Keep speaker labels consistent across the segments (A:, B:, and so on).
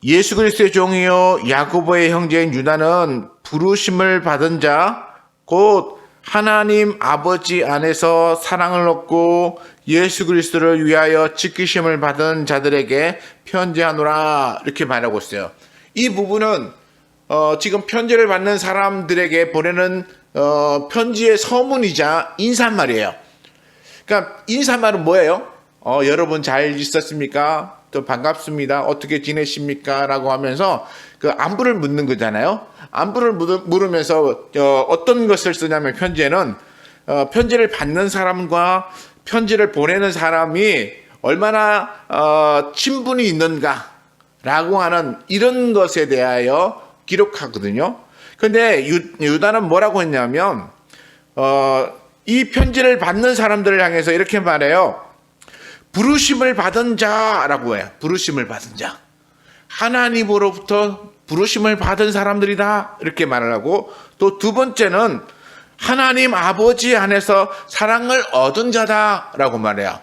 A: 예수 그리스도의 종이요 야고보의 형제인 유다는 부르심을 받은 자, 곧 하나님 아버지 안에서 사랑을 얻고 예수 그리스도를 위하여 지키심을 받은 자들에게 편지하노라, 이렇게 말하고 있어요. 이 부분은 지금 편지를 받는 사람들에게 보내는 편지의 서문이자 인사말이에요. 그러니까 인사말은 뭐예요? 여러분 잘 있었습니까? 또 반갑습니다. 어떻게 지내십니까? 라고 하면서 그 안부를 묻는 거잖아요. 안부를 물으면서 어떤 것을 쓰냐면, 편지에는 편지를 받는 사람과 편지를 보내는 사람이 얼마나 친분이 있는가 라고 하는 이런 것에 대하여 기록하거든요. 근데 유다는 뭐라고 했냐면 이 편지를 받는 사람들을 향해서 이렇게 말해요. 부르심을 받은 자라고 해요. 부르심을 받은 자. 하나님으로부터 부르심을 받은 사람들이다, 이렇게 말을 하고, 또 두 번째는 하나님 아버지 안에서 사랑을 얻은 자다라고 말해요.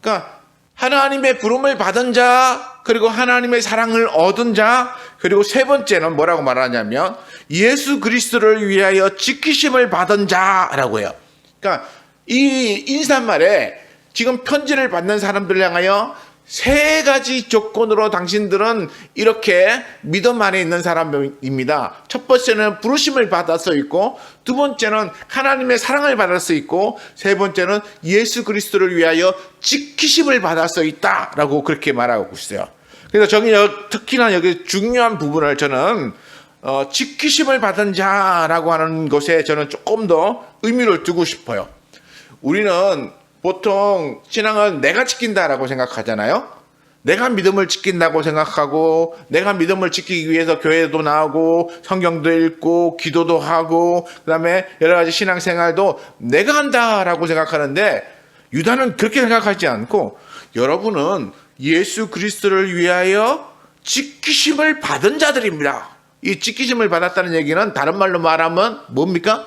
A: 그러니까 하나님의 부름을 받은 자, 그리고 하나님의 사랑을 얻은 자, 그리고 세 번째는 뭐라고 말하냐면 예수 그리스도를 위하여 지키심을 받은 자라고 해요. 그러니까 이 인사말에 지금 편지를 받는 사람들을 향하여 세 가지 조건으로 당신들은 이렇게 믿음 안에 있는 사람입니다. 첫 번째는 부르심을 받아서 있고, 두 번째는 하나님의 사랑을 받아서 있고, 세 번째는 예수 그리스도를 위하여 지키심을 받아서 있다라고 그렇게 말하고 있어요. 그래서 저기 특히나 여기 중요한 부분을 저는 지키심을 받은 자라고 하는 것에 저는 조금 더 의미를 두고 싶어요. 우리는 보통 신앙은 내가 지킨다라고 생각하잖아요. 내가 믿음을 지킨다고 생각하고, 내가 믿음을 지키기 위해서 교회도 나오고 성경도 읽고 기도도 하고 그다음에 여러 가지 신앙생활도 내가 한다라고 생각하는데, 유다는 그렇게 생각하지 않고 여러분은 예수 그리스도를 위하여 지키심을 받은 자들입니다. 이 지키심을 받았다는 얘기는 다른 말로 말하면 뭡니까?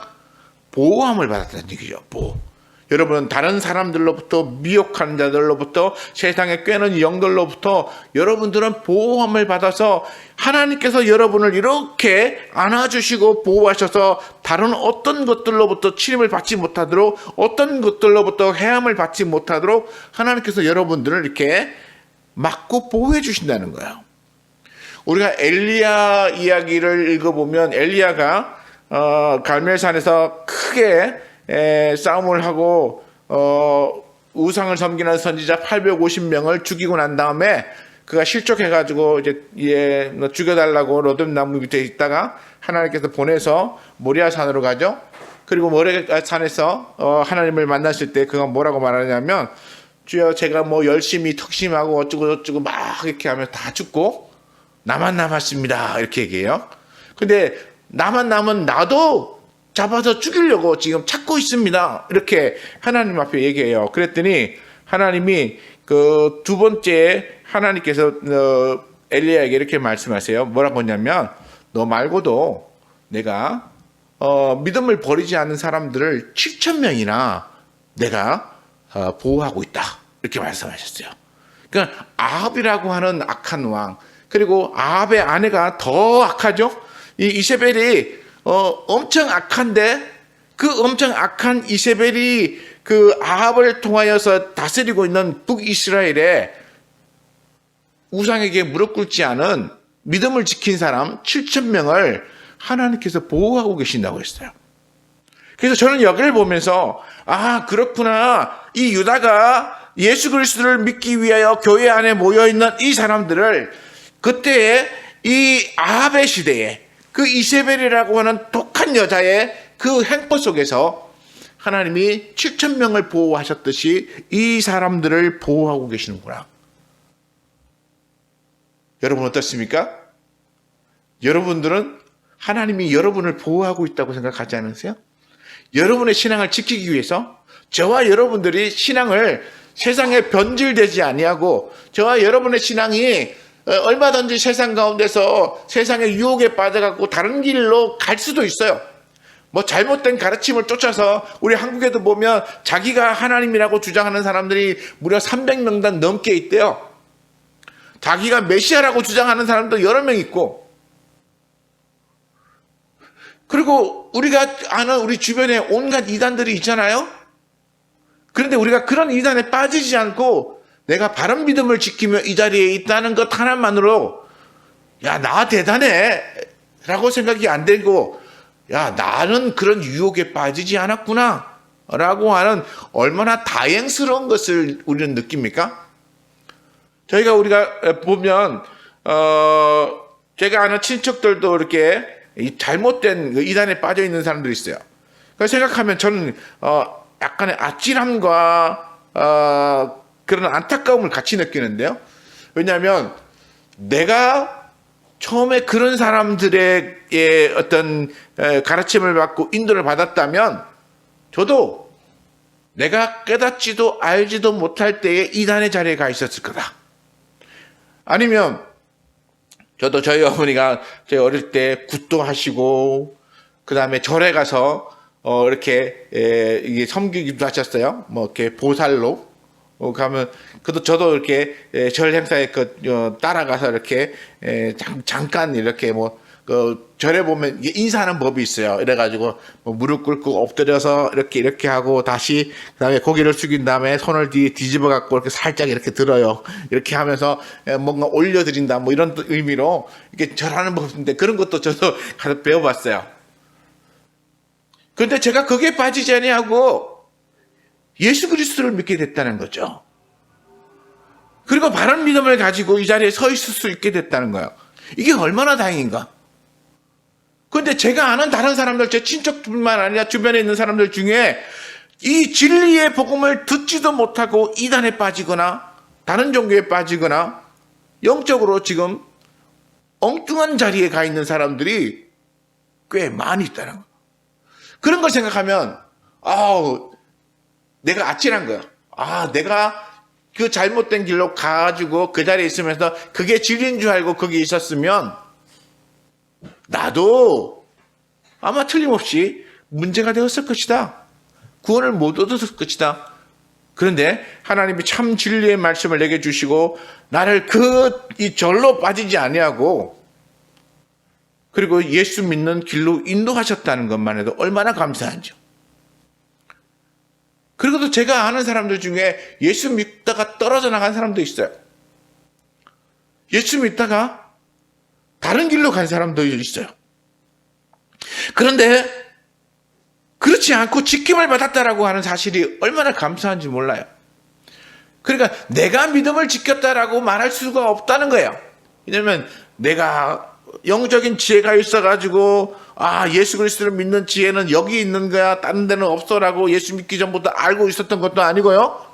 A: 보호함을 받았다는 얘기죠. 보호. 여러분은 다른 사람들로부터, 미혹하는 자들로부터, 세상에 꿰는 영들로부터 여러분들은 보호함을 받아서 하나님께서 여러분을 이렇게 안아주시고 보호하셔서 다른 어떤 것들로부터 침입을 받지 못하도록, 어떤 것들로부터 해함을 받지 못하도록 하나님께서 여러분들을 이렇게 막고 보호해 주신다는 거예요. 우리가 엘리야 이야기를 읽어보면 엘리야가 갈멜산에서 크게 싸움을 하고 우상을 섬기는 선지자 850명을 죽이고 난 다음에 그가 실족해가지고 이제 너 죽여달라고 로뎀나무 밑에 있다가 하나님께서 보내서 모리아산으로 가죠. 그리고 모리아산에서 하나님을 만났을 때 그가 뭐라고 말하냐면, 주여 제가 뭐 열심히 턱심하고 어쩌고 막 이렇게 하면 다 죽고 나만 남았습니다, 이렇게 얘기해요. 근데 나만 남은 나도 잡아서 죽이려고 지금 찾고 있습니다, 이렇게 하나님 앞에 얘기해요. 그랬더니 하나님이 그 두 번째 하나님께서 엘리야에게 이렇게 말씀하세요. 뭐라고 했냐면, 너 말고도 내가 믿음을 버리지 않는 사람들을 7,000명이나 내가 보호하고 있다, 이렇게 말씀하셨어요. 그러니까 아합이라고 하는 악한 왕, 그리고 아합의 아내가 더 악하죠. 이 이세벨이 엄청 악한데, 그 엄청 악한 이세벨이 그 아합을 통하여서 다스리고 있는 북이스라엘에 우상에게 무릎 꿇지 않은 믿음을 지킨 사람 7,000명을 하나님께서 보호하고 계신다고 했어요. 그래서 저는 여기를 보면서, 아, 그렇구나. 이 유다가 예수 그리스도를 믿기 위하여 교회 안에 모여있는 이 사람들을 그때의 이 아합의 시대에 그 이세벨이라고 하는 독한 여자의 그 행포 속에서 하나님이 7,000명을 보호하셨듯이 이 사람들을 보호하고 계시는구나. 여러분 어떻습니까? 여러분들은 하나님이 여러분을 보호하고 있다고 생각하지 않으세요? 여러분의 신앙을 지키기 위해서 저와 여러분들이 신앙을 세상에 변질되지 아니하고, 저와 여러분의 신앙이 얼마든지 세상 가운데서 세상의 유혹에 빠져갖고 다른 길로 갈 수도 있어요. 뭐 잘못된 가르침을 쫓아서, 우리 한국에도 보면 자기가 하나님이라고 주장하는 사람들이 무려 300명단 넘게 있대요. 자기가 메시아라고 주장하는 사람도 여러 명 있고, 그리고 우리가 아는 우리 주변에 온갖 이단들이 있잖아요. 그런데 우리가 그런 이단에 빠지지 않고 내가 바른 믿음을 지키며 이 자리에 있다는 것 하나만으로 야, 나 대단해 라고 생각이 안 되고, 야, 나는 그런 유혹에 빠지지 않았구나 라고 하는 얼마나 다행스러운 것을 우리는 느낍니까? 우리가 보면 제가 아는 친척들도 이렇게 잘못된 이단에 빠져 있는 사람들이 있어요. 그래서 생각하면 저는 약간의 아찔함과 그런 안타까움을 같이 느끼는데요. 왜냐하면 내가 처음에 그런 사람들의 어떤 가르침을 받고 인도를 받았다면 저도 내가 깨닫지도 알지도 못할 때에 이단의 자리에 가 있었을 거다. 아니면 저도 저희 어머니가 저희 어릴 때 굿도 하시고 그 다음에 절에 가서 이렇게 이게 섬기기도 하셨어요. 뭐 이렇게 보살로 가면 저도 이렇게 절 행사에 따라가서 이렇게 잠깐 이렇게 절에 보면 인사하는 법이 있어요. 이래가지고 무릎 꿇고 엎드려서 이렇게 하고 다시 그다음에 고개를 숙인 다음에 손을 뒤집어 갖고 이렇게 살짝 이렇게 들어요. 이렇게 하면서 뭔가 올려드린다 뭐 이런 의미로 이렇게 절하는 법인데 그런 것도 저도 가서 배워봤어요. 그런데 제가 거기에 빠지지 아니하고 예수 그리스도를 믿게 됐다는 거죠. 그리고 바른 믿음을 가지고 이 자리에 서 있을 수 있게 됐다는 거예요. 이게 얼마나 다행인가. 그런데 제가 아는 다른 사람들, 제 친척뿐만 아니라 주변에 있는 사람들 중에 이 진리의 복음을 듣지도 못하고 이단에 빠지거나 다른 종교에 빠지거나 영적으로 지금 엉뚱한 자리에 가 있는 사람들이 꽤 많이 있다는 거예요. 그런 걸 생각하면 내가 아찔한 거야. 내가 그 잘못된 길로 가가지고 그 자리에 있으면서 그게 진리인 줄 알고 거기 있었으면 나도 아마 틀림없이 문제가 되었을 것이다. 구원을 못 얻었을 것이다. 그런데 하나님이 참 진리의 말씀을 내게 주시고 나를 이 절로 빠지지 아니하고 그리고 예수 믿는 길로 인도하셨다는 것만 해도 얼마나 감사한지요. 그리고 또 제가 아는 사람들 중에 예수 믿다가 떨어져 나간 사람도 있어요. 예수 믿다가 다른 길로 간 사람도 있어요. 그런데 그렇지 않고 지킴을 받았다라고 하는 사실이 얼마나 감사한지 몰라요. 그러니까 내가 믿음을 지켰다라고 말할 수가 없다는 거예요. 왜냐하면 내가 영적인 지혜가 있어가지고 예수 그리스도를 믿는 지혜는 여기 있는 거야 다른 데는 없어라고 예수 믿기 전부터 알고 있었던 것도 아니고요.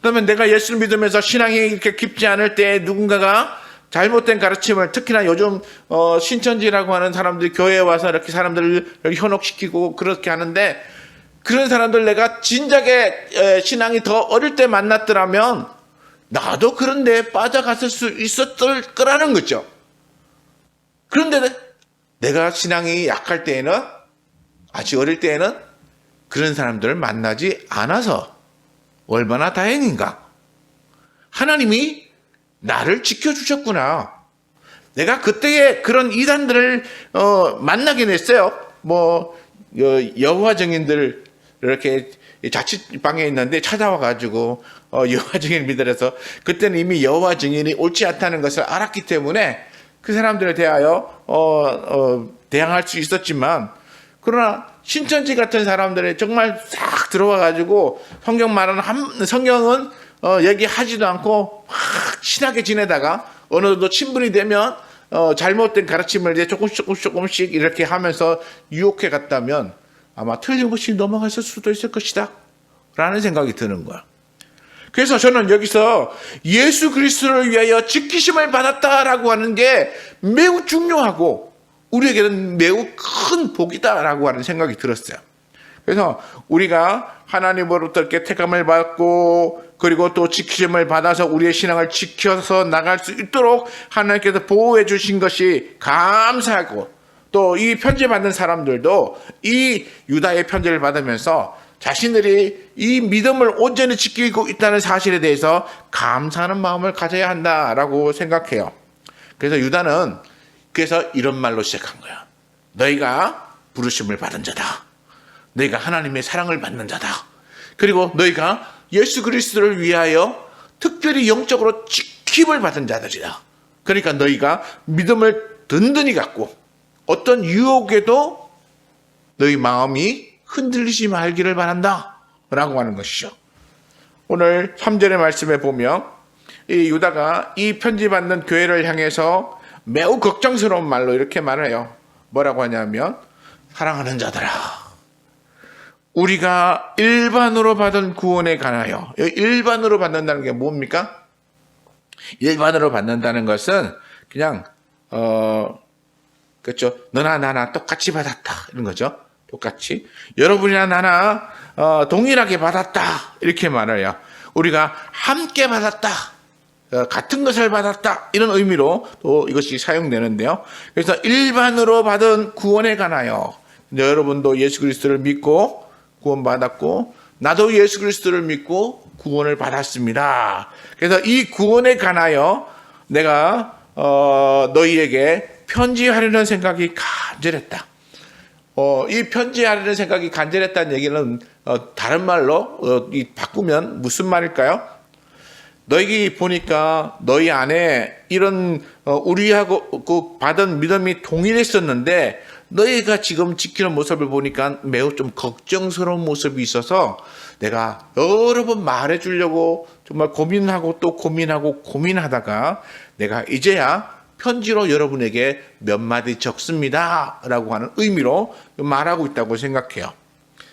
A: 그러면 내가 예수를 믿으면서 신앙이 이렇게 깊지 않을 때 누군가가 잘못된 가르침을 특히나 요즘 신천지라고 하는 사람들이 교회에 와서 이렇게 사람들을 현혹시키고 그렇게 하는데 그런 사람들 내가 진작에 신앙이 더 어릴 때 만났더라면 나도 그런 데에 빠져갔을 수 있었을 거라는 거죠. 그런데 내가 신앙이 약할 때에는 아주 어릴 때에는 그런 사람들을 만나지 않아서 얼마나 다행인가. 하나님이 나를 지켜주셨구나. 내가 그때에 그런 이단들을 만나긴 했어요. 여호와 증인들 이렇게 자취방에 있는데 찾아와가지고 여호와 증인 믿으래서 그때는 이미 여호와 증인이 옳지 않다는 것을 알았기 때문에 그 사람들에 대하여 대항할 수 있었지만 그러나 신천지 같은 사람들이 정말 싹 들어와가지고 성경은 얘기하지도 않고 막 친하게 지내다가 어느 정도 친분이 되면 잘못된 가르침을 이제 조금씩 이렇게 하면서 유혹해 갔다면 아마 틀림없이 넘어갔을 수도 있을 것이다 라는 생각이 드는 거야. 그래서 저는 여기서 예수 그리스도를 위하여 지키심을 받았다라고 하는 게 매우 중요하고 우리에게는 매우 큰 복이다라고 하는 생각이 들었어요. 그래서 우리가 하나님으로부터 이렇게 택함을 받고 그리고 또 지키심을 받아서 우리의 신앙을 지켜서 나갈 수 있도록 하나님께서 보호해 주신 것이 감사하고 또 이 편지 받는 사람들도 이 유다의 편지를 받으면서 자신들이 이 믿음을 온전히 지키고 있다는 사실에 대해서 감사하는 마음을 가져야 한다라고 생각해요. 그래서 유다는 그래서 이런 말로 시작한 거야. 너희가 부르심을 받은 자다. 너희가 하나님의 사랑을 받는 자다. 그리고 너희가 예수 그리스도를 위하여 특별히 영적으로 지킴을 받은 자들이다. 그러니까 너희가 믿음을 든든히 갖고 어떤 유혹에도 너희 마음이 흔들리지 말기를 바란다 라고 하는 것이죠. 오늘 3절의 말씀에 보면 이 유다가 이 편지 받는 교회를 향해서 매우 걱정스러운 말로 이렇게 말해요. 뭐라고 하냐면 사랑하는 자들아, 우리가 일반으로 받은 구원에 관하여, 일반으로 받는다는 게 뭡니까? 일반으로 받는다는 것은 그냥 그렇죠. 너나 나나 똑같이 받았다 이런 거죠. 똑같이 여러분이나 나나 동일하게 받았다 이렇게 말해요. 우리가 함께 받았다, 같은 것을 받았다 이런 의미로 또 이것이 사용되는데요. 그래서 일반으로 받은 구원에 관하여 여러분도 예수 그리스도를 믿고 구원받았고 나도 예수 그리스도를 믿고 구원을 받았습니다. 그래서 이 구원에 관하여 내가 너희에게 편지하려는 생각이 간절했다. 이 편지하려는 생각이 간절했다는 얘기는 다른 말로 바꾸면 무슨 말일까요? 너희 보니까 너희 안에 이런 우리하고 그 받은 믿음이 동일했었는데 너희가 지금 지키는 모습을 보니까 매우 좀 걱정스러운 모습이 있어서 내가 여러 번 말해주려고 정말 고민하고 또 고민하고 고민하다가 내가 이제야 편지로 여러분에게 몇 마디 적습니다 라고 하는 의미로 말하고 있다고 생각해요.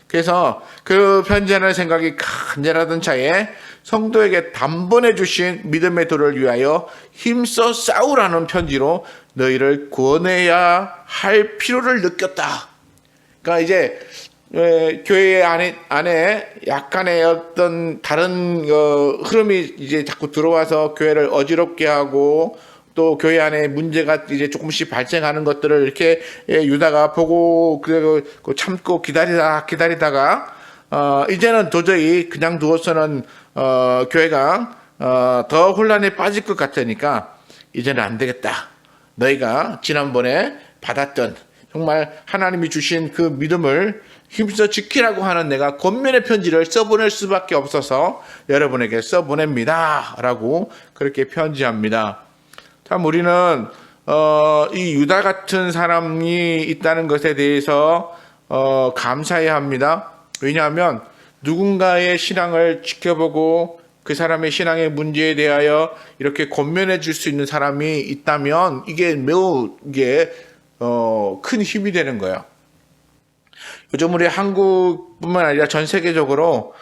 A: 그래서 그 편지하는 생각이 간절하던 차에 성도에게 단번에 주신 믿음의 도를 위하여 힘써 싸우라는 편지로 너희를 구원해야 할 필요를 느꼈다. 그러니까 이제 교회 안에 약간의 어떤 다른 흐름이 이제 자꾸 들어와서 교회를 어지럽게 하고 또 교회 안에 문제가 이제 조금씩 발생하는 것들을 이렇게 유다가 보고 그리고 참고 기다리다가 이제는 도저히 그냥 두어서는 교회가 더 혼란에 빠질 것 같으니까 이제는 안 되겠다. 너희가 지난번에 받았던 정말 하나님이 주신 그 믿음을 힘써 지키라고 하는 내가 권면의 편지를 써보낼 수밖에 없어서 여러분에게 써보냅니다 라고 그렇게 편지합니다. 참 우리는 이 유다 같은 사람이 있다는 것에 대해서 감사해야 합니다. 왜냐하면 누군가의 신앙을 지켜보고 그 사람의 신앙의 문제에 대하여 이렇게 권면해 줄 수 있는 사람이 있다면 이게 매우 큰 힘이 되는 거예요. 요즘 우리 한국뿐만 아니라 전 세계적으로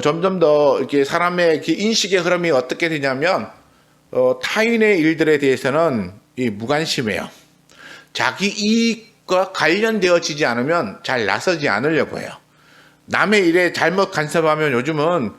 A: 점점 더 이렇게 사람의 이렇게 인식의 흐름이 어떻게 되냐면 타인의 일들에 대해서는 무관심해요. 자기 이익과 관련되어지지 않으면 잘 나서지 않으려고 해요. 남의 일에 잘못 간섭하면 요즘은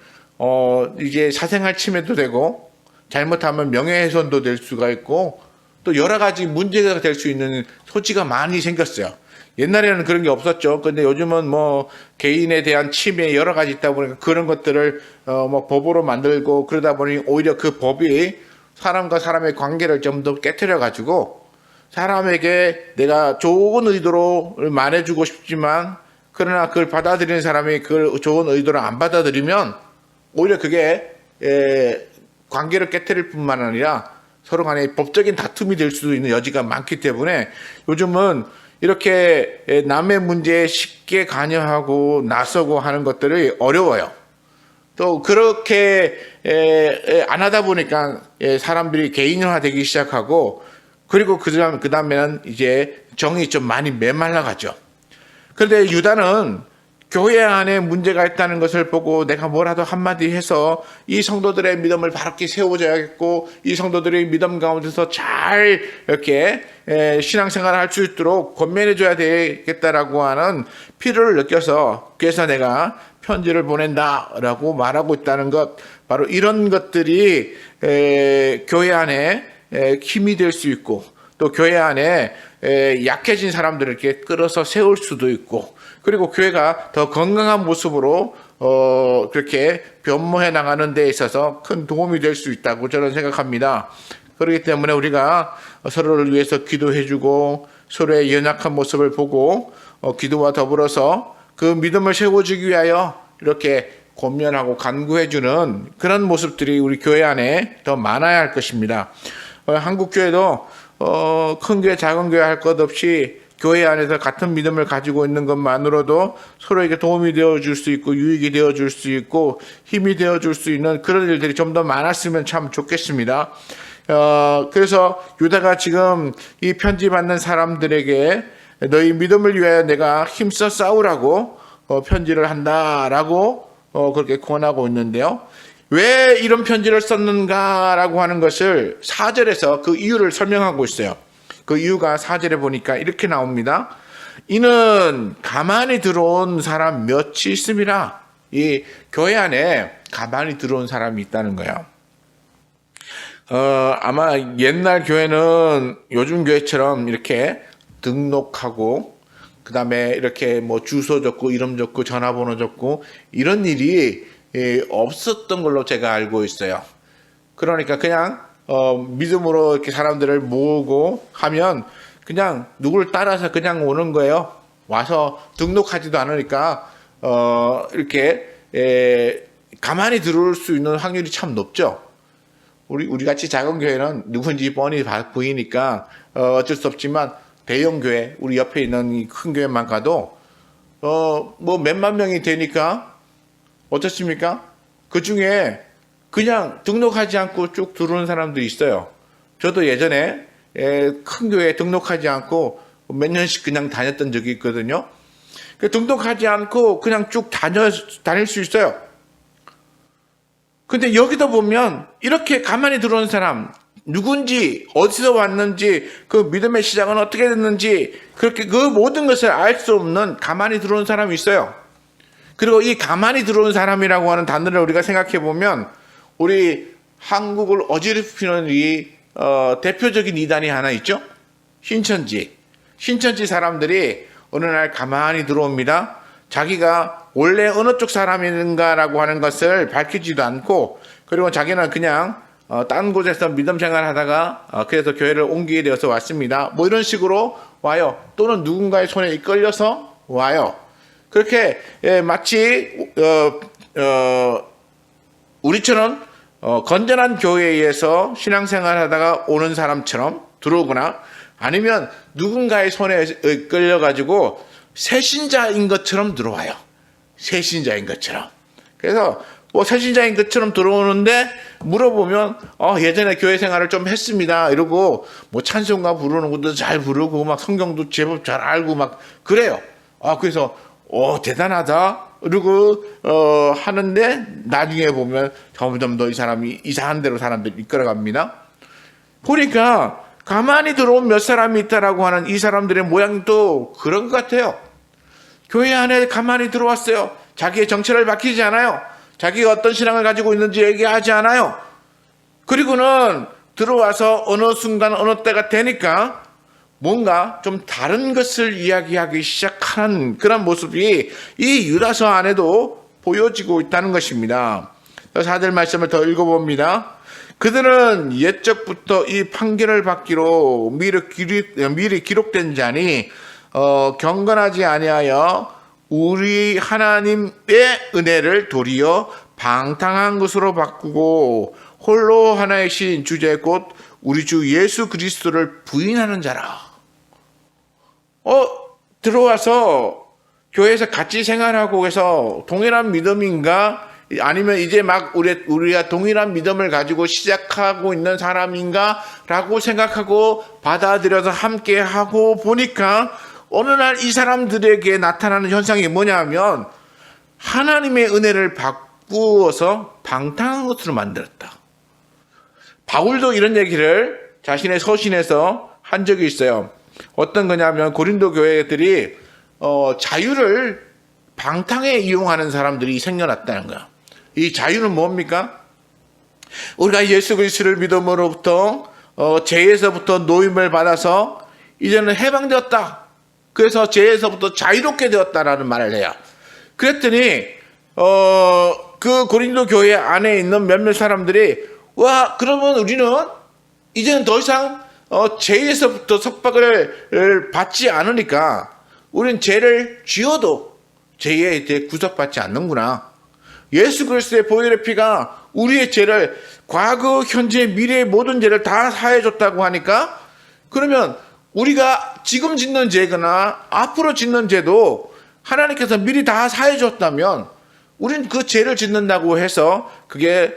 A: 이게 사생활 침해도 되고 잘못하면 명예훼손도 될 수가 있고 또 여러 가지 문제가 될 수 있는 소지가 많이 생겼어요. 옛날에는 그런 게 없었죠. 근데 요즘은 뭐 개인에 대한 침해 여러 가지 있다 보니까 그런 것들을 뭐 법으로 만들고 그러다 보니 오히려 그 법이 사람과 사람의 관계를 좀 더 깨트려 가지고 사람에게 내가 좋은 의도로 말해주고 싶지만 그러나 그걸 받아들이는 사람이 그 좋은 의도를 안 받아들이면 오히려 그게 관계를 깨트릴 뿐만 아니라 서로 간에 법적인 다툼이 될 수도 있는 여지가 많기 때문에 요즘은 이렇게 남의 문제에 쉽게 관여하고 나서고 하는 것들이 어려워요. 또 그렇게 안 하다 보니까 사람들이 개인화되기 시작하고 그리고 그 다음에는 이제 정이 좀 많이 메말라가죠. 그런데 유다는 교회 안에 문제가 있다는 것을 보고 내가 뭐라도 한마디 해서 이 성도들의 믿음을 바르게 세워줘야겠고 이 성도들의 믿음 가운데서 잘 이렇게 신앙생활을 할 수 있도록 권면해줘야 되겠다라고 하는 필요를 느껴서 그래서 내가 편지를 보낸다라고 말하고 있다는 것, 바로 이런 것들이 교회 안에 힘이 될 수 있고 또 교회 안에 약해진 사람들을 이렇게 끌어서 세울 수도 있고, 그리고 교회가 더 건강한 모습으로 그렇게 변모해 나가는 데 있어서 큰 도움이 될 수 있다고 저는 생각합니다. 그렇기 때문에 우리가 서로를 위해서 기도해주고 서로의 연약한 모습을 보고 기도와 더불어서 그 믿음을 세워주기 위하여 이렇게 권면하고 간구해주는 그런 모습들이 우리 교회 안에 더 많아야 할 것입니다. 한국 교회도 큰 교회 작은 교회 할 것 없이 교회 안에서 같은 믿음을 가지고 있는 것만으로도 서로에게 도움이 되어줄 수 있고 유익이 되어줄 수 있고 힘이 되어줄 수 있는 그런 일들이 좀 더 많았으면 참 좋겠습니다. 그래서 유다가 지금 이 편지 받는 사람들에게 너희 믿음을 위하여 내가 힘써 싸우라고 편지를 한다라고 그렇게 권하고 있는데요. 왜 이런 편지를 썼는가라고 하는 것을 4절에서 그 이유를 설명하고 있어요. 그 이유가 4절에 보니까 이렇게 나옵니다. 이는 가만히 들어온 사람 몇이 있음이라. 이 교회 안에 가만히 들어온 사람이 있다는 거예요. 아마 옛날 교회는 요즘 교회처럼 이렇게 등록하고 그 다음에 이렇게 뭐 주소 적고 이름 적고 전화번호 적고 이런 일이 없었던 걸로 제가 알고 있어요. 그러니까 그냥 믿음으로 이렇게 사람들을 모으고 하면 그냥 누구를 따라서 그냥 오는 거예요. 와서 등록하지도 않으니까 이렇게 가만히 들어올 수 있는 확률이 참 높죠. 우리 같이 작은 교회는 누군지 뻔히 보이니까 어쩔 수 없지만 대형 교회, 우리 옆에 있는 이 큰 교회만 가도 뭐 몇만 명이 되니까 어떻습니까? 그 중에 그냥 등록하지 않고 쭉 들어오는 사람들이 있어요. 저도 예전에 큰 교회에 등록하지 않고 몇 년씩 그냥 다녔던 적이 있거든요. 등록하지 않고 그냥 쭉 다닐 수 있어요. 근데 여기도 보면 이렇게 가만히 들어오는 사람, 누군지, 어디서 왔는지, 그 믿음의 시작은 어떻게 됐는지, 그렇게 그 모든 것을 알 수 없는 가만히 들어온 사람이 있어요. 그리고 이 가만히 들어온 사람이라고 하는 단어를 우리가 생각해 보면, 우리 한국을 어지럽히는 이 대표적인 이단이 하나 있죠? 신천지. 신천지 사람들이 어느 날 가만히 들어옵니다. 자기가 원래 어느 쪽 사람인가라고 하는 것을 밝히지도 않고, 그리고 자기는 그냥 딴 곳에서 믿음 생활하다가 그래서 교회를 옮기게 되어서 왔습니다. 뭐 이런 식으로 와요. 또는 누군가의 손에 이끌려서 와요. 그렇게 마치 우리처럼 건전한 교회에서 신앙생활하다가 오는 사람처럼 들어오거나 아니면 누군가의 손에 이끌려가지고 새신자인 것처럼 들어와요. 새신자인 것처럼. 그래서 뭐 새신자인 것처럼 들어오는데 물어보면 예전에 교회 생활을 좀 했습니다 이러고 뭐 찬송가 부르는 것도 잘 부르고 막 성경도 제법 잘 알고 막 그래요. 그래서 대단하다 이러고 하는데 나중에 보면 점점 더 이 사람이 이상한 데로 사람들이 이끌어갑니다. 보니까 가만히 들어온 몇 사람이 있다라고 하는 이 사람들의 모양도 그런 것 같아요. 교회 안에 가만히 들어왔어요. 자기의 정체를 밝히지 않아요. 자기가 어떤 신앙을 가지고 있는지 얘기하지 않아요. 그리고는 들어와서 어느 순간 어느 때가 되니까 뭔가 좀 다른 것을 이야기하기 시작하는 그런 모습이 이 유다서 안에도 보여지고 있다는 것입니다. 4절 말씀을 더 읽어봅니다. 그들은 옛적부터 이 판결을 받기로 미리 기록된 자니 경건하지 아니하여 우리 하나님의 은혜를 도리어 방탕한 것으로 바꾸고 홀로 하나의 신 주제 곧 우리 주 예수 그리스도를 부인하는 자라. 들어와서 교회에서 같이 생활하고 해서 동일한 믿음인가? 아니면 이제 막 우리가 동일한 믿음을 가지고 시작하고 있는 사람인가? 라고 생각하고 받아들여서 함께 하고 보니까 어느 날 이 사람들에게 나타나는 현상이 뭐냐면 하나님의 은혜를 바꾸어서 방탕한 것으로 만들었다. 바울도 이런 얘기를 자신의 서신에서 한 적이 있어요. 어떤 거냐면 고린도 교회들이 자유를 방탕에 이용하는 사람들이 생겨났다는 거야. 이 자유는 뭡니까? 우리가 예수 그리스도를 믿음으로부터 죄에서부터 노임을 받아서 이제는 해방되었다. 그래서 죄에서부터 자유롭게 되었다라는 말을 해요. 그랬더니 그 고린도 교회 안에 있는 몇몇 사람들이 와, 그러면 우리는 이제는 더 이상 죄에서부터 속박을 받지 않으니까 우리는 죄를 지어도 죄에 대해 구속받지 않는구나. 예수 그리스도의 보혈의 피가 우리의 죄를 과거, 현재, 미래의 모든 죄를 다 사해줬다고 하니까 그러면 우리가 지금 짓는 죄거나 앞으로 짓는 죄도 하나님께서 미리 다 사해줬다면 우리는 그 죄를 짓는다고 해서 그게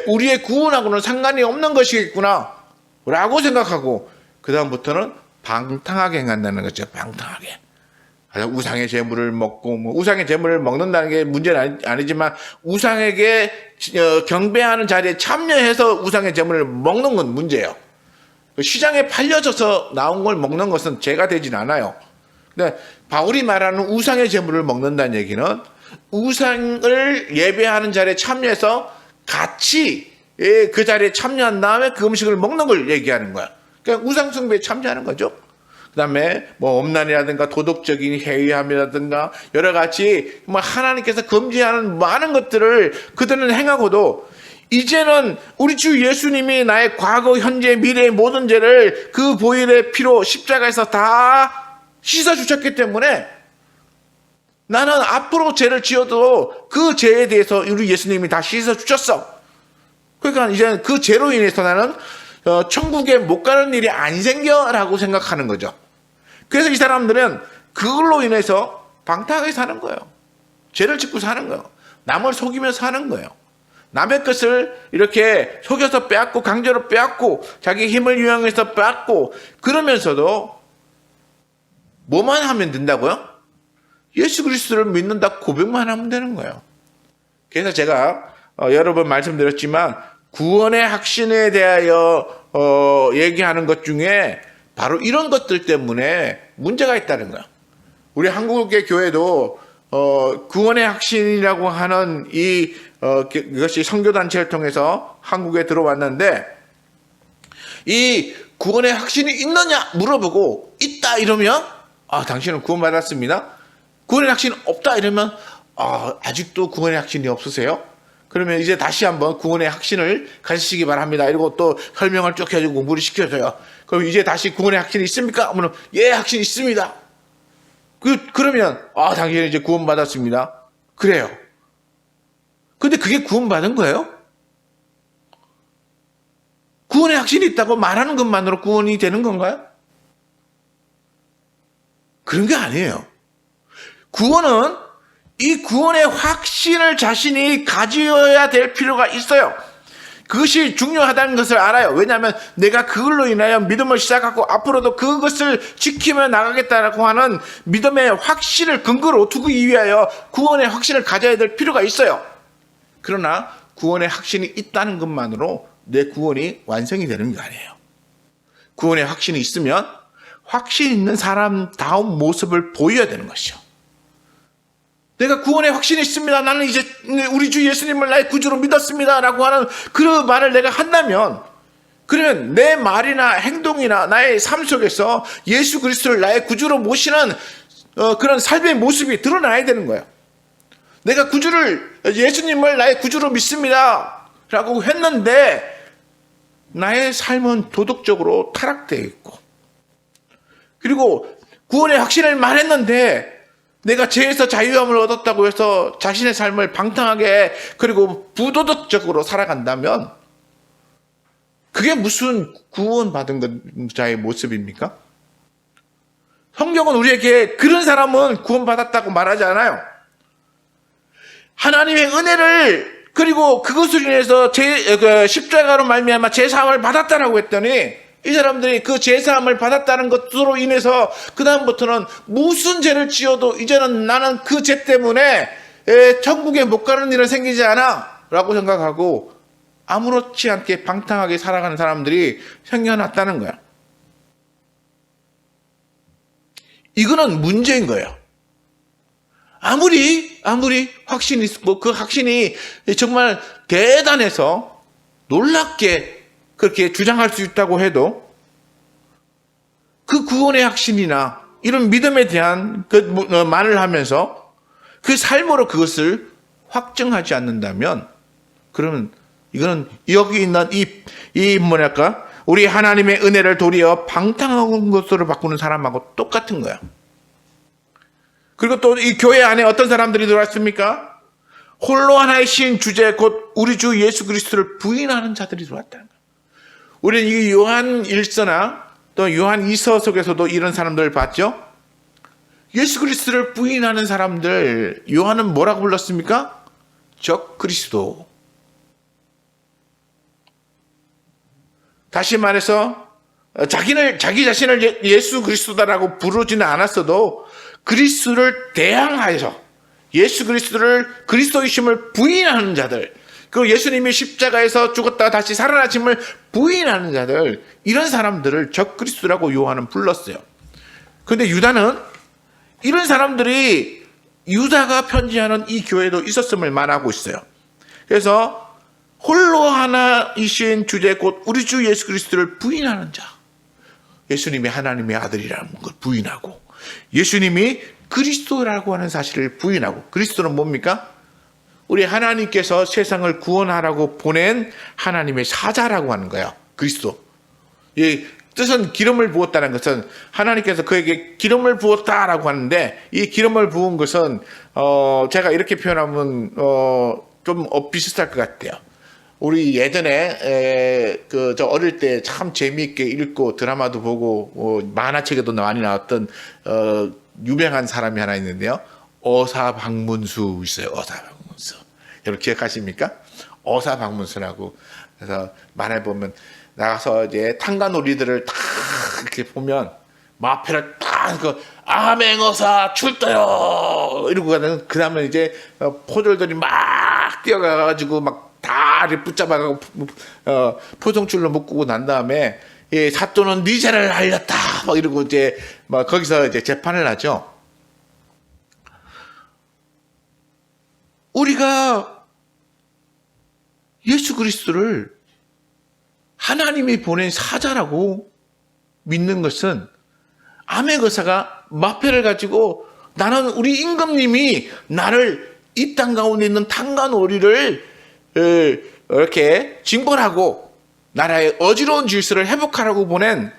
A: 우리의 구원하고는 상관이 없는 것이겠구나 라고 생각하고 그 다음부터는 방탕하게 행한다는 거죠. 방탕하게. 우상의 제물을 먹고 우상의 제물을 먹는다는 게 문제는 아니지만 우상에게 경배하는 자리에 참여해서 우상의 제물을 먹는 건 문제예요. 시장에 팔려져서 나온 걸 먹는 것은 죄가 되진 않아요. 근데 바울이 말하는 우상의 제물을 먹는다는 얘기는 우상을 예배하는 자리에 참여해서 같이 그 자리에 참여한 다음에 그 음식을 먹는 걸 얘기하는 거야. 그러니까 우상 숭배에 참여하는 거죠. 그 다음에 엄란이라든가 도덕적인 해이함이라든가 여러 가지 하나님께서 금지하는 많은 것들을 그들은 행하고도 이제는 우리 주 예수님이 나의 과거, 현재, 미래의 모든 죄를 그 보혈의 피로 십자가에서 다 씻어주셨기 때문에 나는 앞으로 죄를 지어도 그 죄에 대해서 우리 예수님이 다 씻어주셨어. 그러니까 이제 그 죄로 인해서 나는 천국에 못 가는 일이 안 생겨라고 생각하는 거죠. 그래서 이 사람들은 그걸로 인해서 방탕하게 사는 거예요. 죄를 짓고 사는 거예요. 남을 속이면서 사는 거예요. 남의 것을 이렇게 속여서 빼앗고 강제로 빼앗고 자기 힘을 이용해서 빼앗고 그러면서도 뭐만 하면 된다고요? 예수 그리스도를 믿는다 고백만 하면 되는 거예요. 그래서 제가 여러 번 말씀드렸지만 구원의 확신에 대하여 얘기하는 것 중에 바로 이런 것들 때문에 문제가 있다는 거예요. 우리 한국의 교회도 구원의 확신이라고 하는 이것이 선교단체를 통해서 한국에 들어왔는데 이 구원의 확신이 있느냐 물어보고 있다 이러면 당신은 구원받았습니다. 구원의 확신이 없다 이러면 아직도 구원의 확신이 없으세요? 그러면 이제 다시 한번 구원의 확신을 가지시기 바랍니다. 이러고 또 설명을 쭉 해주고 공부를 시켜줘요. 그럼 이제 다시 구원의 확신이 있습니까? 그러면 예, 확신이 있습니다. 그러면 당신은 이제 구원받았습니다. 그래요. 근데 그게 구원받은 거예요? 구원의 확신이 있다고 말하는 것만으로 구원이 되는 건가요? 그런 게 아니에요. 구원은 이 구원의 확신을 자신이 가져야 될 필요가 있어요. 그것이 중요하다는 것을 알아요. 왜냐하면 내가 그걸로 인하여 믿음을 시작하고 앞으로도 그것을 지키며 나가겠다라고 하는 믿음의 확신을 근거로 두기 위하여 구원의 확신을 가져야 될 필요가 있어요. 그러나 구원의 확신이 있다는 것만으로 내 구원이 완성이 되는 게 아니에요. 구원의 확신이 있으면 확신 있는 사람다운 모습을 보여야 되는 것이죠. 내가 구원의 확신이 있습니다. 나는 이제 우리 주 예수님을 나의 구주로 믿었습니다. 라고 하는 그 말을 내가 한다면 그러면 내 말이나 행동이나 나의 삶 속에서 예수 그리스도를 나의 구주로 모시는 그런 삶의 모습이 드러나야 되는 거예요. 내가 예수님을 나의 구주로 믿습니다. 라고 했는데 나의 삶은 도덕적으로 타락되어 있고 그리고 구원의 확신을 말했는데 내가 죄에서 자유함을 얻었다고 해서 자신의 삶을 방탕하게 그리고 부도덕적으로 살아간다면 그게 무슨 구원받은 자의 모습입니까? 성경은 우리에게 그런 사람은 구원받았다고 말하지 않아요. 하나님의 은혜를 그리고 그것을 인해서 십자가로 말미암아 제사함을 받았다라고 했더니 이 사람들이 그 제사함을 받았다는 것으로 인해서 그 다음부터는 무슨 죄를 지어도 이제는 나는 그 죄 때문에 천국에 못 가는 일은 생기지 않아 라고 생각하고 아무렇지 않게 방탕하게 살아가는 사람들이 생겨났다는 거야. 이거는 문제인 거예요. 아무리 확신이 있고 그 확신이 정말 대단해서 놀랍게 그렇게 주장할 수 있다고 해도 그 구원의 확신이나 이런 믿음에 대한 그 말을 하면서 그 삶으로 그것을 확증하지 않는다면, 그러면 이거는 여기 있는 이 뭐랄까, 우리 하나님의 은혜를 도리어 방탕한 것으로 바꾸는 사람하고 똑같은 거야. 그리고 또 이 교회 안에 어떤 사람들이 들어왔습니까? 홀로 하나의 신 주제 곧 우리 주 예수 그리스도를 부인하는 자들이 들어왔다는 거야. 우리는 이 요한 1서나 또 요한 2서 속에서도 이런 사람들을 봤죠. 예수 그리스도를 부인하는 사람들, 요한은 뭐라고 불렀습니까? 적 그리스도. 다시 말해서 자기 자신을 예수 그리스도다라고 부르지는 않았어도 그리스도를 대항하여서 예수 그리스도를 그리스도이심을 부인하는 자들, 그리고 예수님이 십자가에서 죽었다가 다시 살아나심을 부인하는 자들, 이런 사람들을 적 그리스도라고 요한은 불렀어요. 그런데 유다는 이런 사람들이 유다가 편지하는 이 교회도 있었음을 말하고 있어요. 그래서 홀로 하나이신 주제 곧 우리 주 예수 그리스도를 부인하는 자, 예수님이 하나님의 아들이라는 걸 부인하고 예수님이 그리스도라고 하는 사실을 부인하고, 그리스도는 뭡니까? 우리 하나님께서 세상을 구원하라고 보낸 하나님의 사자라고 하는 거예요. 그리스도. 이 뜻은 기름을 부었다는 것은 하나님께서 그에게 기름을 부었다라고 하는데, 이 기름을 부은 것은 제가 이렇게 표현하면 좀 비슷할 것 같아요. 우리 예전에 저 어릴 때 참 재미있게 읽고 드라마도 보고 만화책에도 많이 나왔던 유명한 사람이 하나 있는데요. 어사방문수 있어요. 어사방문수. 여러분 기억하십니까? 어사방문수라고. 그래서 만화에 보면 나가서 이제 탄간오리들을 딱 이렇게 보면 마패를 딱 그 아맹어사 출도요 이러고 가는, 그 다음에 이제 포졸들이 막 뛰어가가지고 막 다리 붙잡아가고 포송줄로 묶고 난 다음에 이 사또는 네 죄를 알렸다 막 이러고 이제 막 거기서 이제 재판을 하죠. 우리가 예수 그리스도를 하나님이 보낸 사자라고 믿는 것은 아메거사가 마패를 가지고 나는 우리 임금님이 나를 이 땅 가운데 있는 탄간오리를 이렇게 징벌하고 나라의 어지러운 질서를 회복하라고 보낸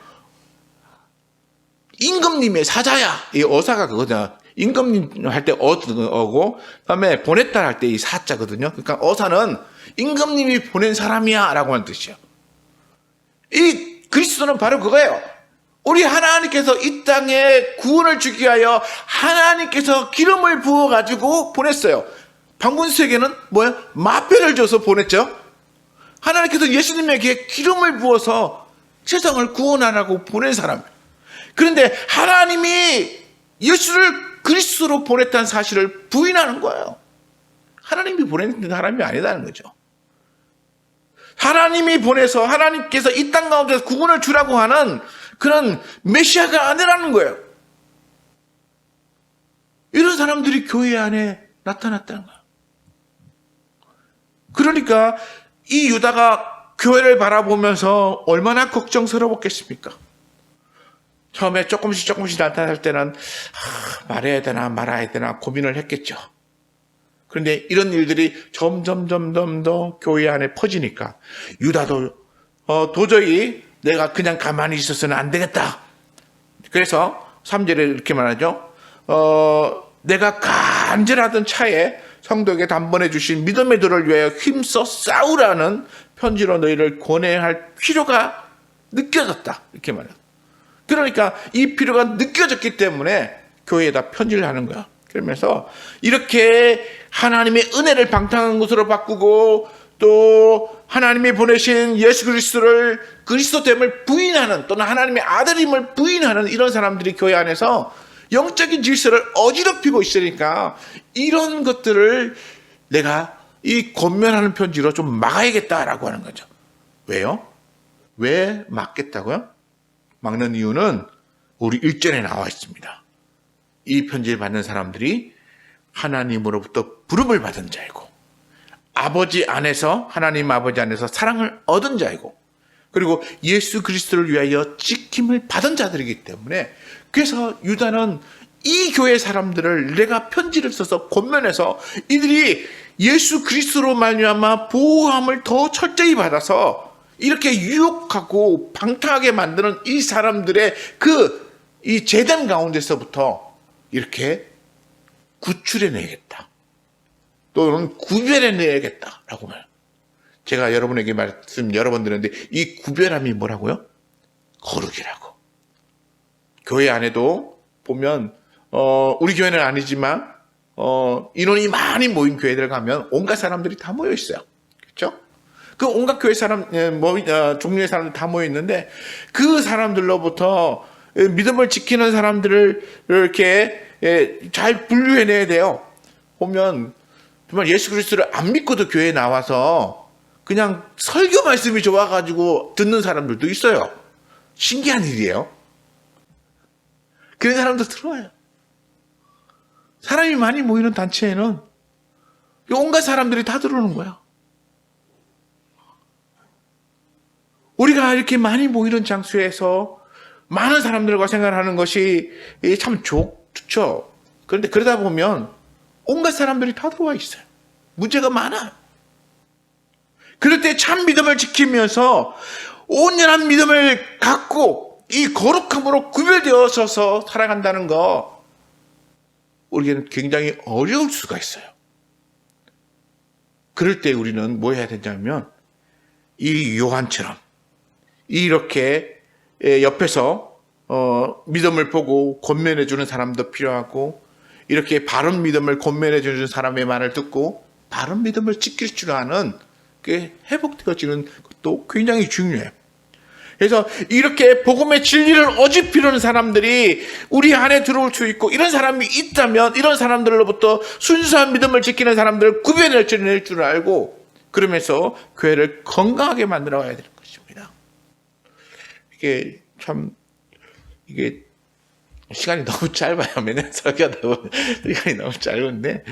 A: 임금님의 사자야. 이 어사가 그거잖아. 임금님 할 때 어고, 그다음에 보냈다 할 때 이 사자거든요. 그러니까 어사는 임금님이 보낸 사람이야 라고 하는 뜻이에요. 이 그리스도는 바로 그거예요. 우리 하나님께서 이 땅에 구원을 주기 위하여 하나님께서 기름을 부어가지고 보냈어요. 방문수에게는 뭐예요? 마패를 줘서 보냈죠. 하나님께서 예수님에게 기름을 부어서 세상을 구원하라고 보낸 사람. 그런데 하나님이 예수를 그리스도로 보냈다는 사실을 부인하는 거예요. 하나님이 보낸 사람이 아니다는 거죠. 하나님이 보내서 하나님께서 이 땅 가운데서 구원을 주라고 하는 그런 메시아가 아니라는 거예요. 이런 사람들이 교회 안에 나타났다는 거예요. 그러니까 이 유다가 교회를 바라보면서 얼마나 걱정스러웠겠습니까? 처음에 조금씩 나타날 때는 말해야 되나 말아야 되나 고민을 했겠죠. 그런데 이런 일들이 점점 더 교회 안에 퍼지니까 유다도 도저히 내가 그냥 가만히 있어서는 안 되겠다. 그래서 3절에 이렇게 말하죠. 내가 간절하던 차에 성도에게 단번에 주신 믿음의 도를 위하여 힘써 싸우라는 편지로 너희를 권해할 필요가 느껴졌다. 이렇게 말해요. 그러니까 이 필요가 느껴졌기 때문에 교회에다 편지를 하는 거야. 그러면서 이렇게 하나님의 은혜를 방탕한 것으로 바꾸고 또 하나님이 보내신 예수 그리스도를 그리스도됨을 부인하는, 또는 하나님의 아들임을 부인하는 이런 사람들이 교회 안에서 영적인 질서를 어지럽히고 있으니까 이런 것들을 내가 이 권면하는 편지로 좀 막아야겠다라고 하는 거죠. 왜요? 왜 막겠다고요? 막는 이유는 우리 1절에 나와 있습니다. 이 편지를 받는 사람들이 하나님으로부터 부름을 받은 자이고 아버지 안에서, 하나님 아버지 안에서 사랑을 얻은 자이고, 그리고 예수 그리스도를 위하여 찍힘을 받은 자들이기 때문에, 그래서 유다는 이 교회 사람들을 내가 편지를 써서 권면해서 이들이 예수 그리스도로 말미암아 보호함을 더 철저히 받아서 이렇게 유혹하고 방탕하게 만드는 이 사람들의 이 재단 가운데서부터 이렇게 구출해내겠다, 또는 구별해내야겠다라고 말해요. 제가 여러분에게 말씀 여러 번 드렸는데, 이 구별함이 뭐라고요? 거룩이라고. 교회 안에도 보면 우리 교회는 아니지만 인원이 많이 모인 교회들 가면 온갖 사람들이 다 모여 있어요. 그렇죠? 그 온갖 교회 사람, 종류의 사람들 다 모여 있는데, 그 사람들로부터 믿음을 지키는 사람들을 이렇게 잘 분류해내야 돼요. 보면 정말 예수 그리스도를 안 믿고도 교회에 나와서 그냥 설교 말씀이 좋아가지고 듣는 사람들도 있어요. 신기한 일이에요. 그런 사람도 들어와요. 사람이 많이 모이는 단체에는 온갖 사람들이 다 들어오는 거야. 우리가 이렇게 많이 모이는 장소에서 많은 사람들과 생활하는 것이 참 좋죠. 그런데 그러다 보면 온갖 사람들이 다 들어와 있어요. 문제가 많아요. 그럴 때 참 믿음을 지키면서 온전한 믿음을 갖고 이 거룩함으로 구별되어서 살아간다는 거, 우리에게는 굉장히 어려울 수가 있어요. 그럴 때 우리는 뭐 해야 되냐면, 이 요한처럼 이렇게 옆에서 믿음을 보고 권면해주는 사람도 필요하고, 이렇게 바른 믿음을 권면해주는 사람의 말을 듣고 바른 믿음을 지킬 줄 아는 게 회복되어지는 것도 굉장히 중요해요. 그래서 이렇게 복음의 진리를 어집히려는 사람들이 우리 안에 들어올 수 있고, 이런 사람이 있다면 이런 사람들로부터 순수한 믿음을 지키는 사람들을 구별해낼 줄 알고, 그러면서 교회를 건강하게 만들어 가야 되는 것입니다. 이게 시간이 너무 짧아요. 매년 설교하다 보면 시간이 너무 짧은데,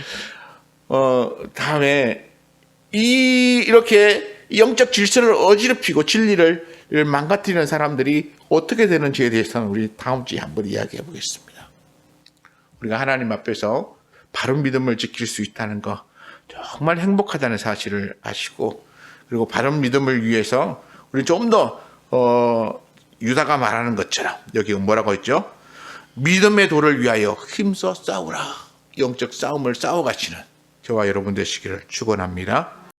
A: 다음에 이렇게 영적 질서를 어지럽히고 진리를 망가뜨리는 사람들이 어떻게 되는지에 대해서는 우리 다음 주에 한번 이야기해 보겠습니다. 우리가 하나님 앞에서 바른 믿음을 지킬 수 있다는 거 정말 행복하다는 사실을 아시고, 그리고 바른 믿음을 위해서 우리 좀 더 유다가 말하는 것처럼, 여기 뭐라고 했죠? 믿음의 도를 위하여 힘써 싸우라. 영적 싸움을 싸워가시는 저와 여러분 되시기를 축원합니다.